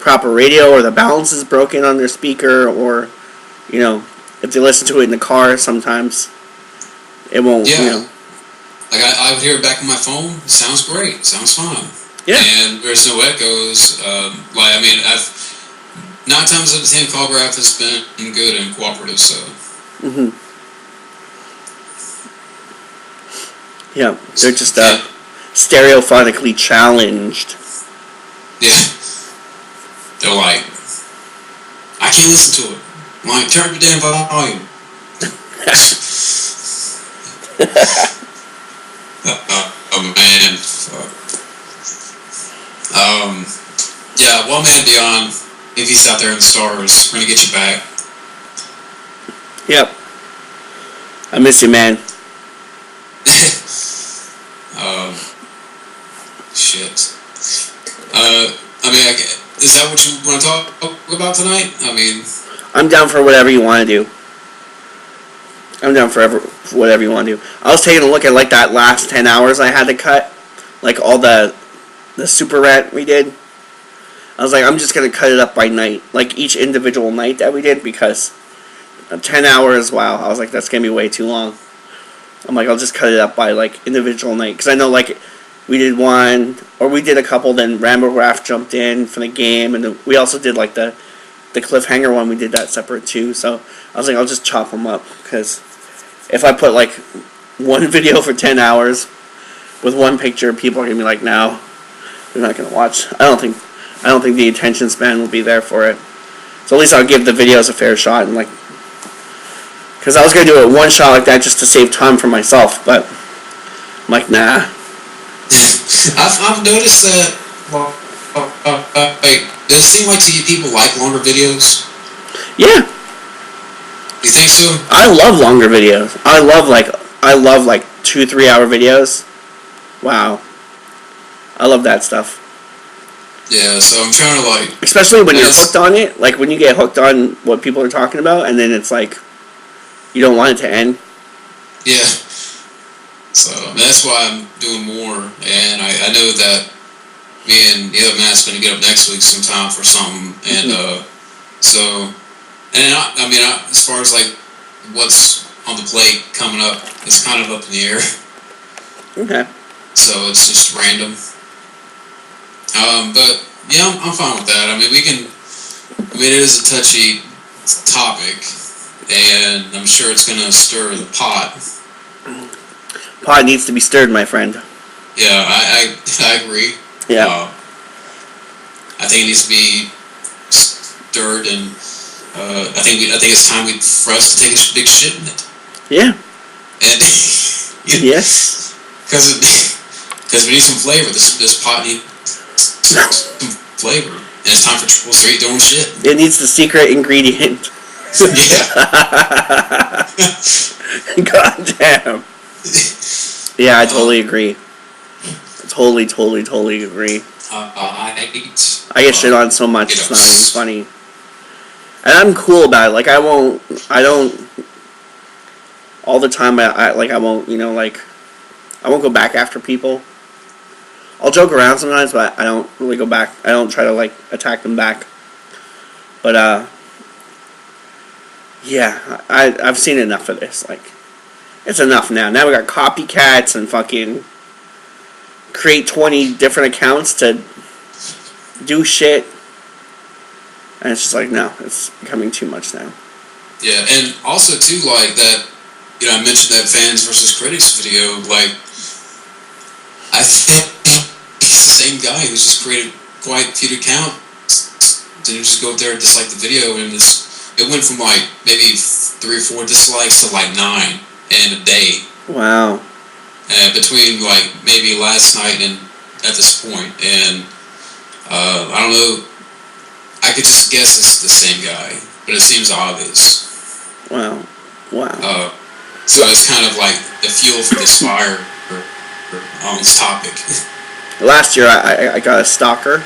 proper radio, or the balance is broken on their speaker, or, you know, if they listen to it in the car, sometimes it won't, yeah. you know. Like, I would hear it back on my phone. It sounds great. It sounds fine. Yeah. And there's no echoes. Like, I mean, 9 times out of 10, CallGraph has been good and cooperative, so. Mm-hmm. Yeah, they're just stereophonically challenged. Yeah. They're like, I can't listen to it. I'm like, turn the damn volume. Oh man. Yeah, One Man Beyond, if he's out there in the stars, we're gonna get you back. Yep. I miss you, man. Shit. I mean, is that what you want to talk about tonight? I mean, I'm down for whatever you want to do. I'm down for whatever you want to do. I was taking a look at, like, that last 10 hours I had to cut. Like, all the super rant we did. I was like, I'm just going to cut it up by night. Like, each individual night that we did, because 10 hours, wow. I was like, that's going to be way too long. I'm like, I'll just cut it up by, like, individual night. Because I know, like, we did one, or we did a couple, then Rambo Graph jumped in for the game, and we also did, like, the cliffhanger one. We did that separate, too. So I was like, I'll just chop them up, because if I put, like, one video for 10 hours with one picture, people are going to be like, no, they're not going to watch. I don't think the attention span will be there for it. So at least I'll give the videos a fair shot, and, like, because I was going to do it one shot like that just to save time for myself, but I'm like, nah. I've noticed that, does it seem like to you people like longer videos? Yeah. You think so? I love longer videos. I love like 2-3 hour videos. Wow. I love that stuff. Yeah, so I'm trying to, like, especially when you're hooked on it, like when you get hooked on what people are talking about, and then it's like you don't want it to end. Yeah. So that's why I'm doing more, and I know that me and the other Matt's going to get up next week sometime for something, and so, and I mean, as far as like what's on the plate coming up, it's kind of up in the air. Okay. So it's just random. But yeah, I'm fine with that. I mean, it is a touchy topic, and I'm sure it's going to stir the pot. Pot needs to be stirred, my friend. Yeah, I agree. Yeah. I think it needs to be stirred, and I think it's time for us to take a big shit in it. Yeah. And yes. Because we need some flavor. This pot needs some flavor, and it's time for Trolls to eat their own shit. It needs the secret ingredient. Yeah. God damn. Yeah, I totally agree. Totally agree. I get shit on so much, it's not even funny. And I'm cool about it. Like, I don't, all the time, I won't, I won't go back after people. I'll joke around sometimes, but I don't really go back. I don't try to, like, attack them back. But, yeah, I've seen enough of this. Like, it's enough now. Now we got copycats and fucking create 20 different accounts to do shit. And it's just like, no, it's becoming too much now. Yeah, and also, too, like, that, I mentioned that fans versus critics video, like, I think he's the same guy who's just created quite a few accounts. Then you just go up there and dislike the video, and it went from, like, maybe 3 or 4 dislikes to, like, 9 in a day. Wow. Between, like, maybe last night and at this point. And, I don't know, I could just guess it's the same guy, but it seems obvious. Wow. So it's kind of like the fuel for this fire on this topic. Last year, I got a stalker.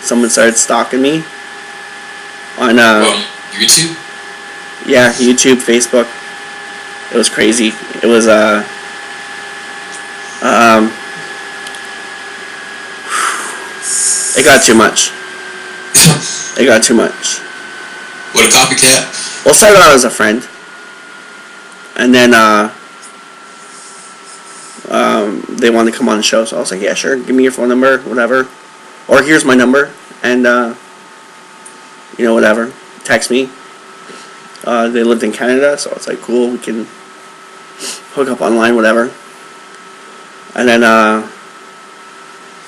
Someone started stalking me on YouTube. Yeah, YouTube, Facebook. It was crazy. It was It got too much. It got too much. What, a copycat? Well, it started out as a friend. And then, they wanted to come on the show, so I was like, yeah, sure, give me your phone number, whatever. Or here's my number, and, you know, whatever. Text me. They lived in Canada, so it's like, cool, we can hook up online, whatever. And then,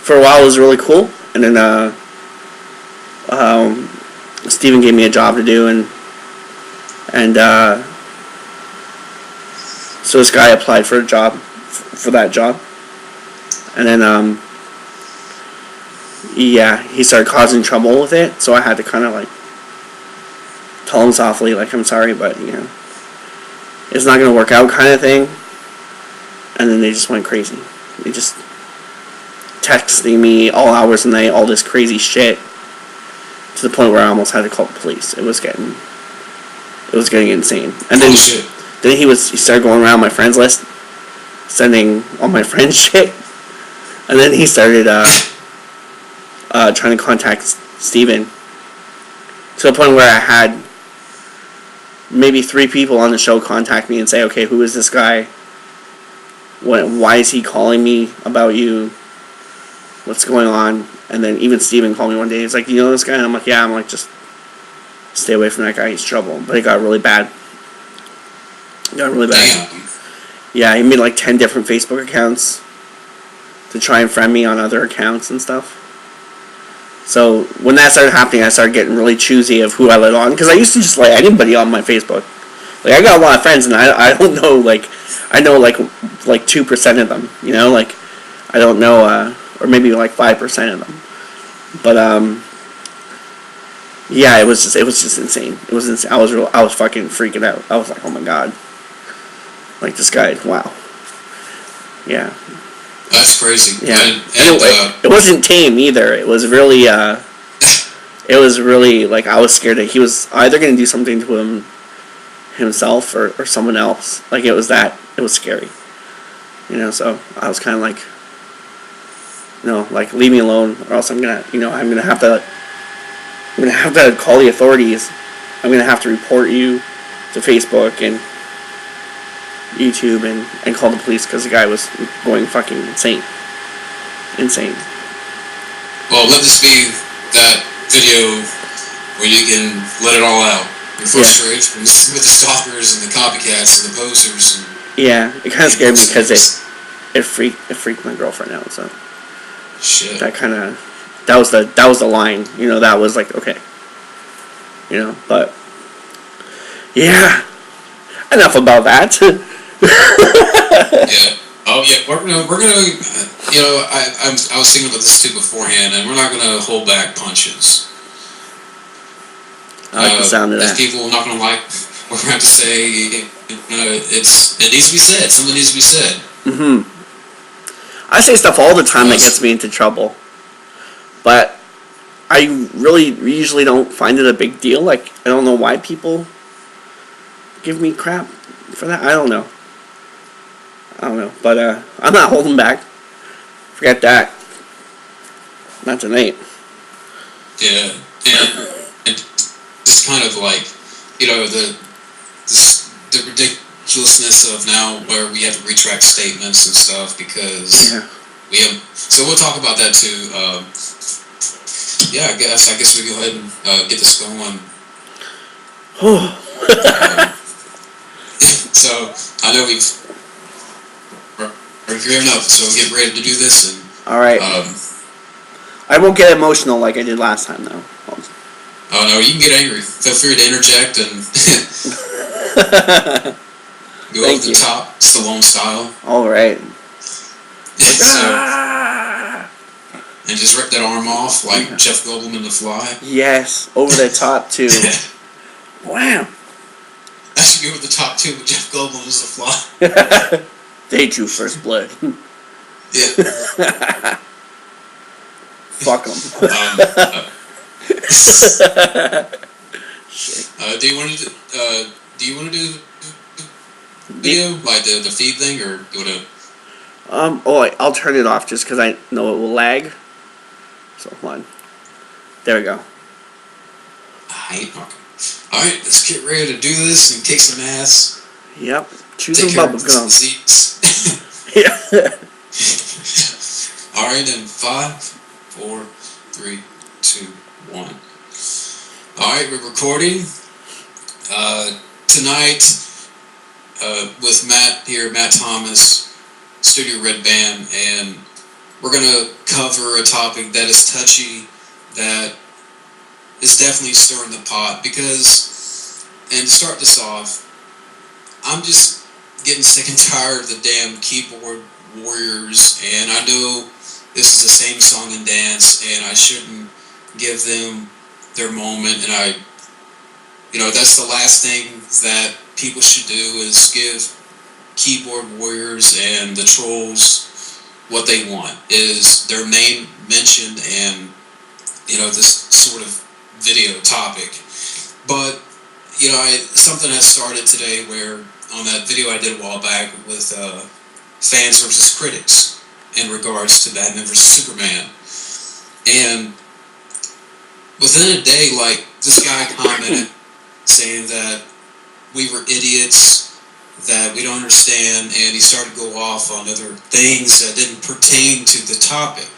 for a while it was really cool, and then, Steven gave me a job to do, and so this guy applied for a job, for that job, and then, yeah, he started causing trouble with it, so I had to kind of, like, tell him softly, like, I'm sorry, but, you know, it's not going to work out kind of thing. And then they just went crazy. They just texting me all hours of the night, all this crazy shit, to the point where I almost had to call the police. It was getting insane. And then, he started going around my friends list, sending all my friends shit. And then he started trying to contact Steven, to the point where I had maybe 3 people on the show contact me and say, okay, who is this guy? Why is he calling me about you? What's going on? And then even Steven called me one day. He's like, you know this guy? And I'm like, yeah. I'm like, just stay away from that guy. He's trouble. But it got really bad. Yeah, he made like 10 different Facebook accounts to try and friend me on other accounts and stuff. So when that started happening, I started getting really choosy of who I let on, because I used to just let anybody on my Facebook. Like, I got a lot of friends, and I don't know, like, I know like 2% of them, you know, like, I don't know, or maybe like 5% of them. But yeah, it was just insane. It was insane. I was fucking freaking out. I was like, oh my god, like, this guy, wow, yeah. That's crazy. Yeah, it wasn't tame either. It was really, like, I was scared that he was either going to do something to himself or someone else. Like, it was scary. You know, so I was kind of like, you know, like, leave me alone, or else I'm gonna have to call the authorities. I'm gonna have to report you to Facebook and YouTube and call the police, because the guy was going fucking insane. Well, let this be that video where you can let it all out. Your frustration with the stalkers and the copycats and the posers. And yeah, it kind of scared me, because it freaked my girlfriend out. So shit. That was the line. You know, that was like, okay. You know, but yeah, enough about that. Yeah. Oh yeah. We're gonna. You know, I was thinking about this too beforehand, and we're not gonna hold back punches. I like the sound of that. If people are not gonna like what we're going to say, it needs to be said. Something needs to be said. I say stuff all the time that gets me into trouble, but I really usually don't find it a big deal. Like, I don't know why people give me crap for that. I don't know, but I'm not holding back. Forget that. Not tonight. Yeah, and just kind of like, you know, the ridiculousness of now where we have to retract statements and stuff, because we have. So we'll talk about that too. Yeah, I guess we go ahead and get this going. So I know we're gearing up, so get ready to do this. And all right. I won't get emotional like I did last time, though. Oh no, you can get angry. Feel free to interject and go over the top, Stallone style. All right. And just rip that arm off like Jeff Goldblum in The Fly. Yes, over the top too. Wow. I should go over the top too with Jeff Goldblum as The Fly. They drew first blood. Yeah. Fuck them. Shit. Do you want to do video like the feed thing, or do you want to? I'll turn it off just because I know it will lag. So, hold on. There we go. Alright, let's get ready to do this and kick some ass. Yep. Chew Take some care bubble of gum. disease. Yeah. Alright, then 5, 4, 3, 2, 1. Alright, we're recording. Tonight, with Matt here, Matt Thomas, Studio Red Band, and we're going to cover a topic that is touchy, that is definitely stirring the pot, because, and to start this off, I'm just getting sick and tired of the damn keyboard warriors, and I know this is the same song and dance, and I shouldn't give them their moment, and that's the last thing that people should do, is give keyboard warriors and the trolls what they want, is their name mentioned and, this sort of video topic. But, something has started today where, on that video I did a while back with fans versus critics in regards to Batman versus Superman, and within a day, this guy commented saying that we were idiots, that we don't understand, and he started to go off on other things that didn't pertain to the topic,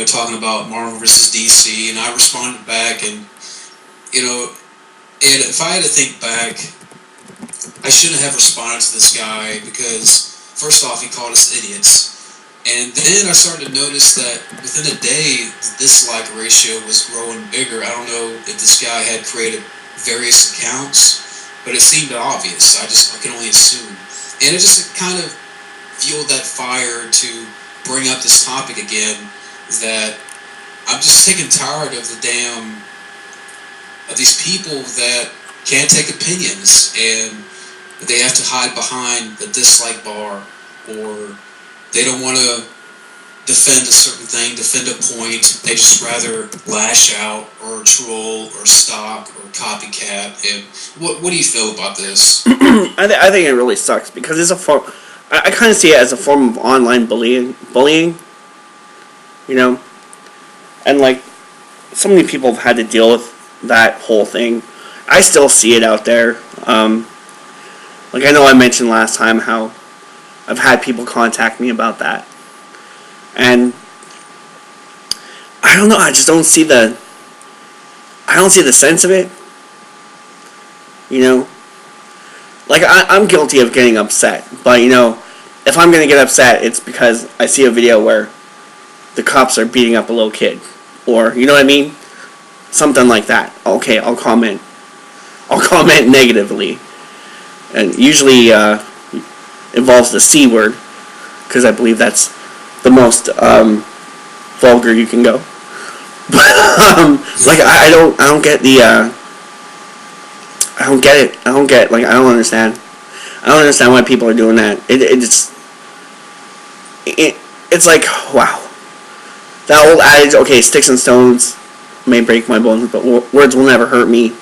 talking about Marvel versus DC, and I responded back, and and if I had to think back, I shouldn't have responded to this guy, because first off, he called us idiots, and then I started to notice that within a day, the dislike ratio was growing bigger. I don't know if this guy had created various accounts, but it seemed obvious. I can only assume, and it just kind of fueled that fire to bring up this topic again, that I'm just sick and tired of these people that can't take opinions, and they have to hide behind the dislike bar, or they don't want to defend a certain thing, defend a point. They just rather lash out or troll or stalk or copycat. And what do you feel about this? I think it really sucks, because it's a form. I kind of see it as a form of online bullying. And so many people have had to deal with that whole thing. I still see it out there. I know I mentioned last time how I've had people contact me about that, and I don't know. I just don't see the. I don't see the sense of it. I'm guilty of getting upset, but if I'm gonna get upset, it's because I see a video where the cops are beating up a little kid, or you know what I mean, something like that. Okay, I'll comment. I'll comment negatively, and usually involves the C word, because I believe that's the most vulgar you can go. But I don't get the I don't get it. I don't understand. I don't understand why people are doing that. It's like, wow. That old adage, okay, sticks and stones may break my bones, but words will never hurt me.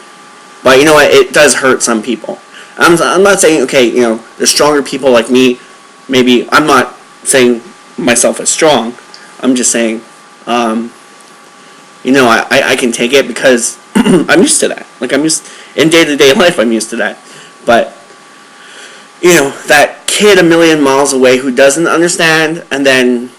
But you know what? It does hurt some people. I'm not saying, okay, there's stronger people like me. Maybe I'm not saying myself as strong. I'm just saying, I can take it, because I'm used to that. I'm used, in day-to-day life, I'm used to that. But, that kid a million miles away who doesn't understand, and then,